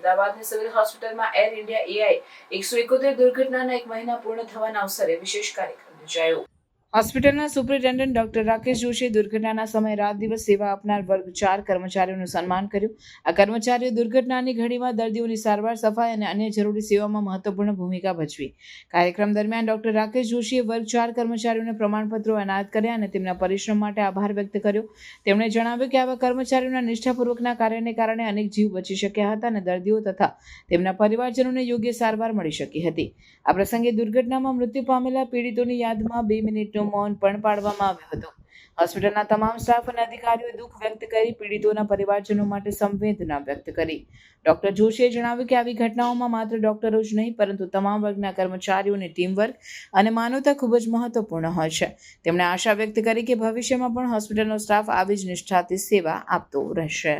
અમદાવાદની સિવિલ હોસ્પિટલમાં air India AI 171 દુર્ઘટનાના 1 મહિના પૂર્ણ થવાના અવસરે વિશેષ કાર્યક્રમ યોજાયો. હોસ્પિટલના સુપ્રિન્ટેન્ડન્ટ ડોક્ટર રાકેશ જોશીએ દુર્ઘટનાના સમયે રાત દિવસ સેવા આપનાર વર્ગ 4 કર્મચારીઓનું સન્માન કર્યું. આ કર્મચારીઓ દુર્ઘટનાની ઘડીમાં દર્દીઓની સારવાર, સફાઈ અને અન્ય જરૂરી સેવામાં મહત્વપૂર્ણ ભૂમિકા ભજવી. કાર્યક્રમ દરમિયાન ડોક્ટર રાકેશ જોશીએ વર્ગ 4 કર્મચારીઓને પ્રમાણપત્રો એનાયત કર્યા અને તેમના પરિશ્રમ માટે આભાર વ્યક્ત કર્યો. તેમણે જણાવ્યું કે આવા કર્મચારીઓના નિષ્ઠાપૂર્વકના કાર્યને કારણે અનેક જીવ બચી શક્યા હતા અને દર્દીઓ તથા તેમના પરિવારજનોને યોગ્ય સારવાર મળી શકી હતી. આ પ્રસંગે દુર્ઘટનામાં મૃત્યુ પામેલા પીડિતોની યાદમાં 2 મિનિટનું મૌન પણ પાળવામાં આવ્યું હતું. હોસ્પિટલના તમામ સ્ટાફ અને અધિકારીઓએ દુઃખ વ્યક્ત કરી પીડિતોના પરિવારજનો માટે સંવેદના વ્યક્ત કરી. ડોક્ટર જોશીએ જણાવ્યું કે આવી ઘટનાઓમાં માત્ર ડોક્ટરો જ નહીં પરંતુ તમામ વર્ગના કર્મચારીઓની ટીમવર્ક અને માનવતા ખૂબ જ મહત્વપૂર્ણ હોય છે. તેમણે આશા વ્યક્ત કરી કે ભવિષ્યમાં પણ હોસ્પિટલનો સ્ટાફ આવી જ નિષ્ઠાથી સેવા આપતો રહેશે.